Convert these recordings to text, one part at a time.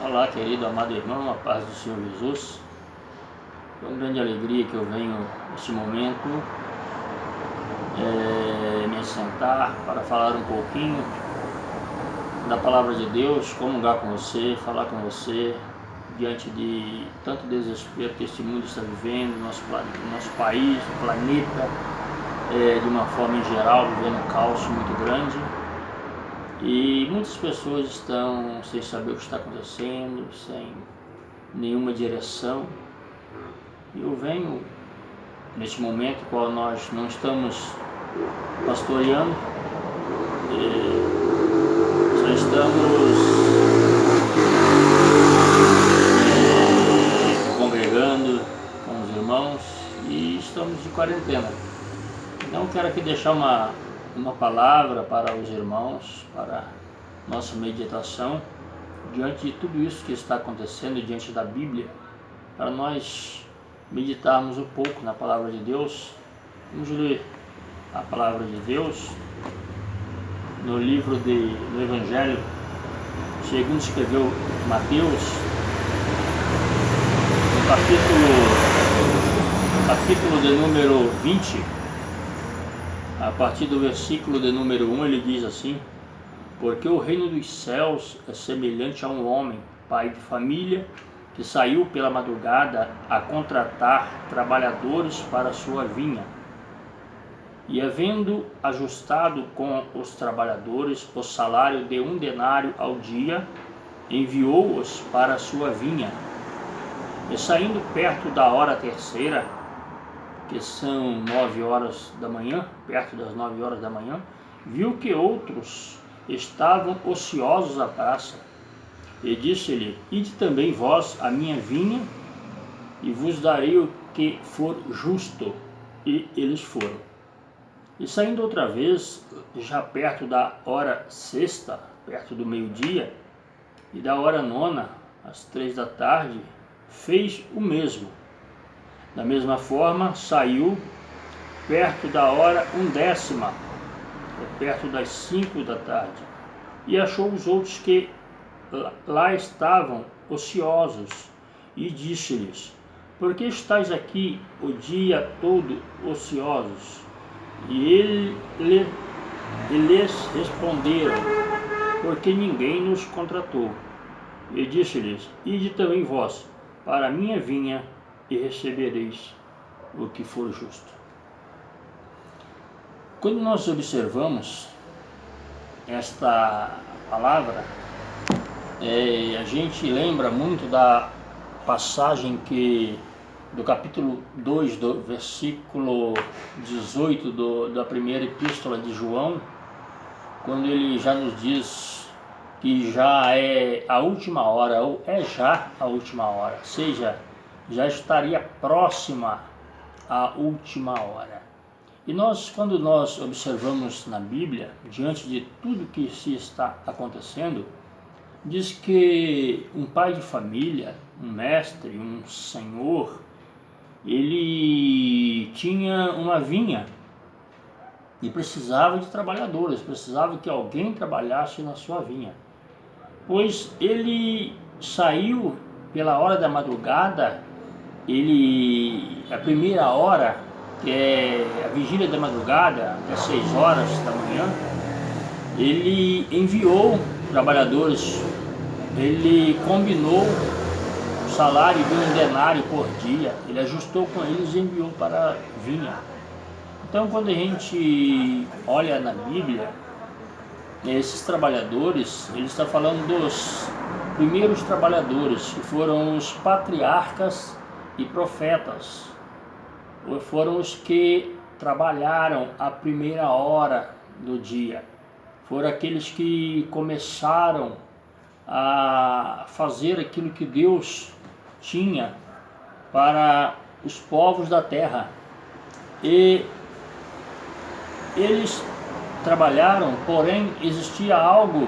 Olá, querido, amado irmão, a paz do Senhor Jesus. É uma grande alegria que eu venho neste momento me assentar para falar um pouquinho da palavra de Deus, comungar com você, falar com você diante de tanto desespero que este mundo está vivendo, nosso país, o planeta, de uma forma em geral, vivendo um caos muito grande. E muitas pessoas estão sem saber o que está acontecendo, sem nenhuma direção. E eu venho, neste momento, qual nós não estamos pastoreando, só estamos congregando com os irmãos e estamos de quarentena. Então quero aqui deixar uma palavra para os irmãos, para nossa meditação, diante de tudo isso que está acontecendo, diante da Bíblia, para nós meditarmos um pouco na palavra de Deus. Vamos ler a palavra de Deus no livro do Evangelho segundo escreveu Mateus, no capítulo de número 20, a partir do versículo de número 1, ele diz assim: porque o reino dos céus é semelhante a um homem, pai de família, que saiu pela madrugada a contratar trabalhadores para a sua vinha. E havendo ajustado com os trabalhadores o salário de 1 denário ao dia, enviou-os para a sua vinha. E saindo perto da hora terceira, que são 9 horas da manhã, perto das 9 horas da manhã, viu que outros estavam ociosos à praça, e disse-lhe: ide também vós à minha vinha, e vos darei o que for justo. E eles foram. E saindo outra vez, já perto da hora sexta, perto do meio-dia, e da hora nona, às 3 da tarde, fez o mesmo. Da mesma forma, saiu perto da hora 1/10, perto das 5 da tarde, e achou os outros que lá estavam ociosos, e disse-lhes: por que estáis aqui o dia todo ociosos? E eles responderam: porque ninguém nos contratou. E disse-lhes: ide também vós para a minha vinha, e recebereis o que for justo. Quando nós observamos esta palavra, a gente lembra muito da passagem do capítulo 2, do versículo 18 da primeira epístola de João, quando ele já nos diz que já é a última hora, ou é já a última hora, ou seja, já estaria próxima à última hora. E quando nós observamos na Bíblia, diante de tudo que se está acontecendo, diz que um pai de família, um mestre, um senhor, ele tinha uma vinha e precisava de trabalhadores, precisava que alguém trabalhasse na sua vinha. Pois ele saiu pela hora da madrugada, a primeira hora, que é a vigília da madrugada, às 6 horas da manhã, ele enviou trabalhadores, ele combinou o salário de 1 denário por dia, ele ajustou com eles e enviou para a vinha. Então, quando a gente olha na Bíblia, esses trabalhadores, ele está falando dos primeiros trabalhadores, que foram os patriarcas e profetas, foram os que trabalharam a primeira hora do dia, foram aqueles que começaram a fazer aquilo que Deus tinha para os povos da terra. E eles trabalharam, porém existia algo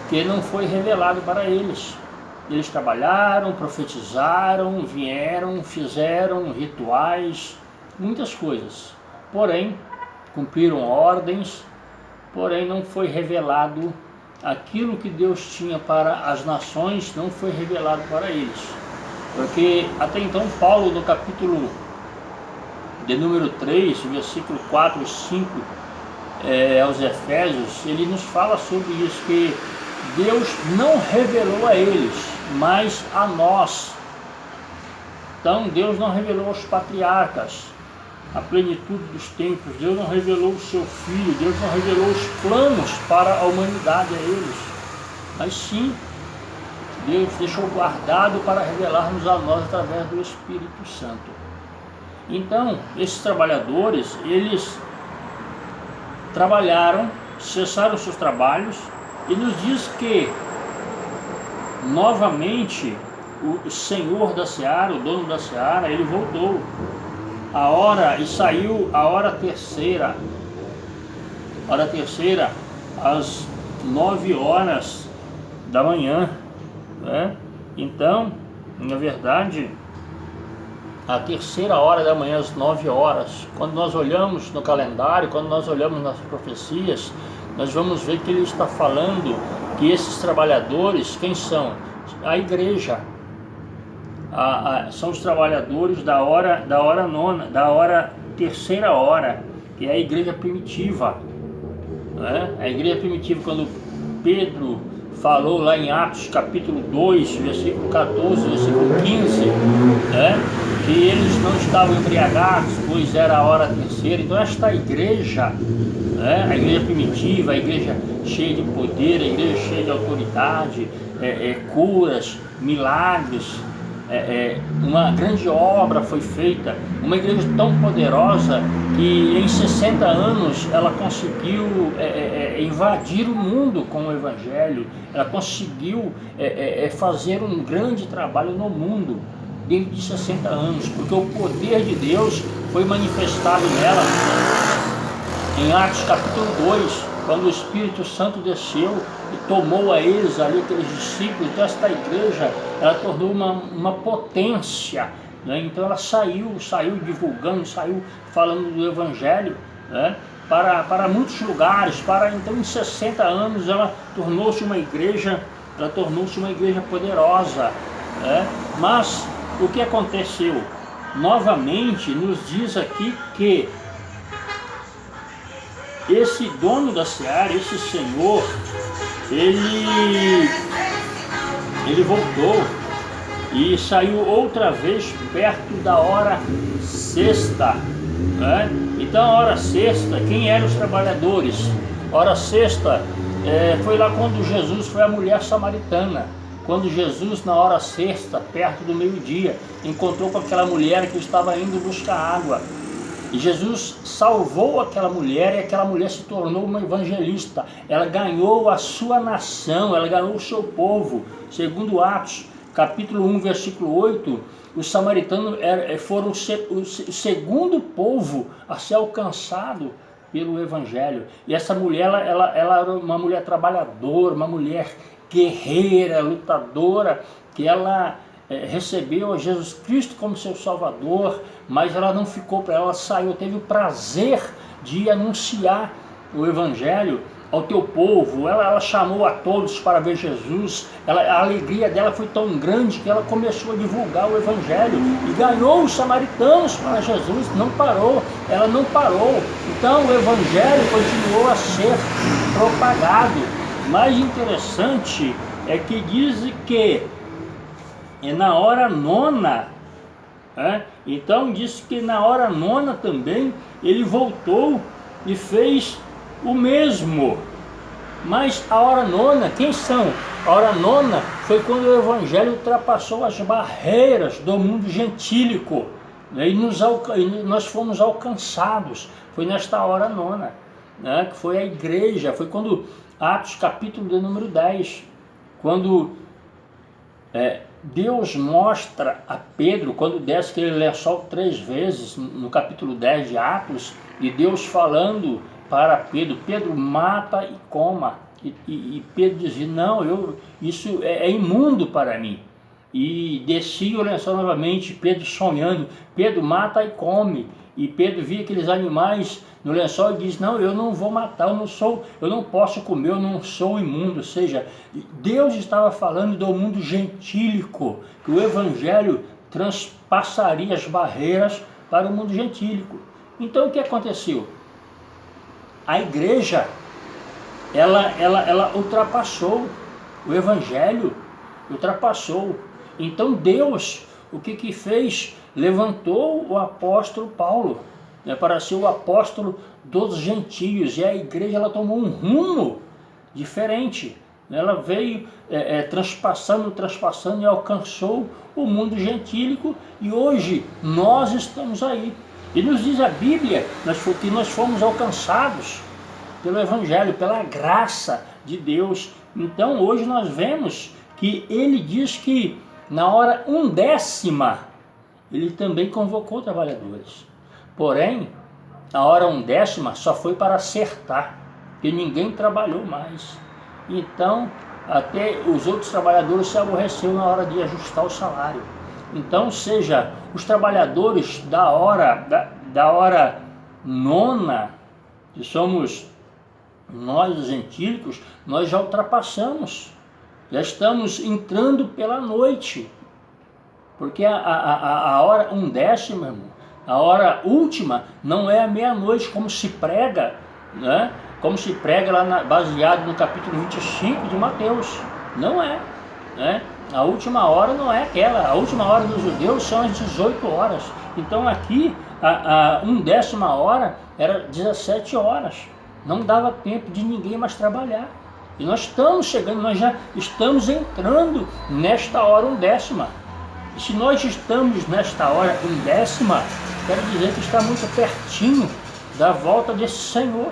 que não foi revelado para eles. Eles trabalharam, profetizaram, vieram, fizeram rituais, muitas coisas, porém cumpriram ordens, porém não foi revelado aquilo que Deus tinha para as nações não foi revelado para eles. Porque até então Paulo, no capítulo de número 3, versículo 4 e 5, aos Efésios, ele nos fala sobre isso, que Deus não revelou a eles, mas a nós. Então Deus não revelou aos patriarcas a plenitude dos tempos, Deus não revelou o seu Filho, Deus não revelou os planos para a humanidade a eles, mas sim, Deus deixou guardado para revelar-nos a nós através do Espírito Santo. Então, esses trabalhadores, eles trabalharam, cessaram seus trabalhos, e nos diz que, novamente, o Senhor da Seara, o dono da Seara, ele voltou. E saiu a hora terceira, às 9 horas da manhã, né? Então, na verdade, a terceira hora da manhã, às 9 horas, quando nós olhamos no calendário, quando nós olhamos nas profecias, nós vamos ver que ele está falando que esses trabalhadores, quem são? A igreja. São os trabalhadores da hora nona, da hora terceira hora, que é a igreja primitiva, né? A igreja primitiva, quando Pedro falou lá em Atos capítulo 2, versículo 14, versículo 15, né? Que eles não estavam embriagados, pois era a hora terceira. Então esta igreja, né? A igreja primitiva, a igreja cheia de poder, a igreja cheia de autoridade, curas, milagres, uma grande obra foi feita, uma igreja tão poderosa que em 60 anos ela conseguiu invadir o mundo com o Evangelho, ela conseguiu fazer um grande trabalho no mundo dentro de 60 anos, porque o poder de Deus foi manifestado nela em Atos capítulo 2, quando o Espírito Santo desceu e tomou a eles ali, aqueles discípulos. Então esta igreja, ela tornou uma potência, né? Então ela saiu divulgando, saiu falando do Evangelho, né? Para muitos lugares. Então em 60 anos ela tornou-se uma igreja poderosa, né? Mas o que aconteceu? Novamente nos diz aqui que esse dono da seara, esse Senhor, ele voltou e saiu outra vez perto da hora sexta, né? Então a hora sexta, quem eram os trabalhadores? A hora sexta foi lá quando Jesus foi a mulher samaritana. Quando Jesus, na hora sexta, perto do meio-dia, encontrou com aquela mulher que estava indo buscar água. E Jesus salvou aquela mulher, e aquela mulher se tornou uma evangelista. Ela ganhou a sua nação, ela ganhou o seu povo. Segundo Atos, capítulo 1, versículo 8, os samaritanos foram o segundo povo a ser alcançado pelo Evangelho. E essa mulher, ela era uma mulher trabalhadora, uma mulher guerreira, lutadora, que ela recebeu a Jesus Cristo como seu Salvador, mas ela não ficou para ela, saiu, teve o prazer de anunciar o Evangelho ao teu povo. Ela chamou a todos para ver Jesus. A alegria dela foi tão grande que ela começou a divulgar o Evangelho e ganhou os samaritanos para Jesus. Ela não parou. Então o Evangelho continuou a ser propagado. Mais interessante é que diz que na hora nona, então diz que na hora nona também ele voltou e fez o mesmo. Mas a hora nona, quem são? A hora nona foi quando o Evangelho ultrapassou as barreiras do mundo gentílico, né? E nós fomos alcançados. Foi nesta hora nona, né? Que foi a igreja. Foi quando Atos capítulo de número 10, quando Deus mostra a Pedro, quando desce aquele lençol 3 vezes, no capítulo 10 de Atos, e Deus falando para Pedro, Pedro, mata e coma. E Pedro dizia, não, isso é imundo para mim. E descia o lençol novamente, Pedro sonhando, Pedro, mata e come. e Pedro via aqueles animais no lençol e diz: não, eu não vou matar, eu não posso comer, eu não sou imundo. Ou seja, Deus estava falando do mundo gentílico, que o evangelho transpassaria as barreiras para o mundo gentílico. Então o que aconteceu? A igreja, ela ultrapassou o evangelho, ultrapassou. Então Deus, o que fez? Levantou o apóstolo Paulo, né, para ser o apóstolo dos gentios, e a igreja ela tomou um rumo diferente. Ela veio transpassando e alcançou o mundo gentílico, e hoje nós estamos aí. E nos diz a Bíblia que nós fomos alcançados pelo evangelho, pela graça de Deus. Então hoje nós vemos que ele diz que na hora 1/10 ele também convocou trabalhadores. Porém, a hora 1/10 só foi para acertar, porque ninguém trabalhou mais. Então, até os outros trabalhadores se aborreceram na hora de ajustar o salário. Então, seja, os trabalhadores da hora 9, que somos nós os gentílicos, nós já ultrapassamos. Já estamos entrando pela noite. Porque a hora 1/10, meu irmão, a hora última não é a meia-noite, como se prega, né? Como se prega lá baseado no capítulo 25 de Mateus. Não é, né? A última hora não é aquela. A última hora dos judeus são as 18 horas. Então aqui, a 1/10 hora era 17 horas. Não dava tempo de ninguém mais trabalhar. E nós estamos chegando, nós já estamos entrando nesta hora 1/10. E se nós estamos nesta hora 1/10, quero dizer que está muito pertinho da volta desse Senhor.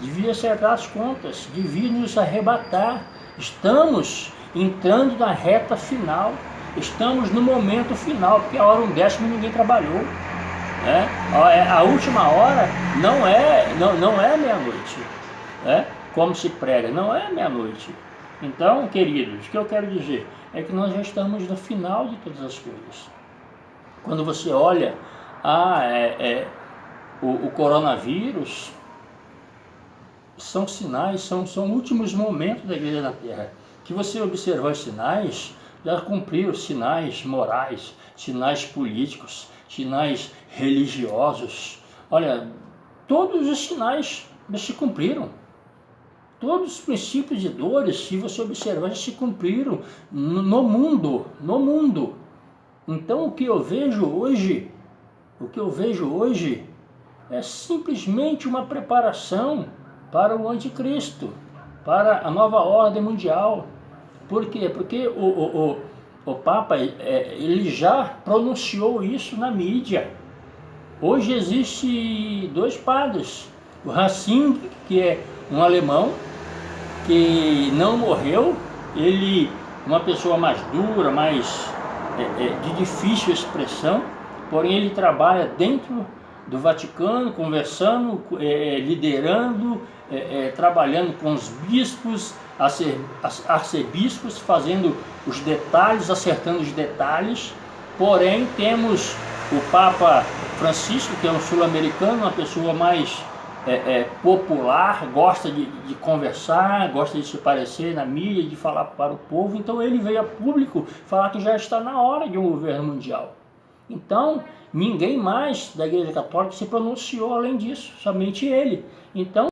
Devia acertar as contas, devia nos arrebatar. Estamos entrando na reta final, estamos no momento final, porque a hora 1/10 ninguém trabalhou. Né? A última hora não é meia-noite, né? Como se prega, não é meia-noite. Então, queridos, o que eu quero dizer é que nós já estamos no final de todas as coisas. Quando você olha o coronavírus, são sinais, são últimos momentos da igreja na Terra. Que você observar os sinais, já cumpriram sinais morais, sinais políticos, sinais religiosos. Olha, todos os sinais já se cumpriram. Todos os princípios de dores, se você observar, já se cumpriram no mundo. Então o que eu vejo hoje é simplesmente uma preparação para o anticristo, para a nova ordem mundial. Por quê? Porque o Papa ele já pronunciou isso na mídia. Hoje existe 2 padres, o Ratzinger, que é um alemão, que não morreu, ele uma pessoa mais dura, mais de difícil expressão, porém ele trabalha dentro do Vaticano, conversando, liderando, trabalhando com os bispos, arcebispos, fazendo os detalhes, acertando os detalhes. Porém temos o Papa Francisco, que é um sul-americano, uma pessoa mais popular, gosta de conversar, gosta de se parecer na mídia, de falar para o povo. Então ele veio a público falar que já está na hora de um governo mundial. Então ninguém mais da Igreja Católica se pronunciou além disso, somente ele. Então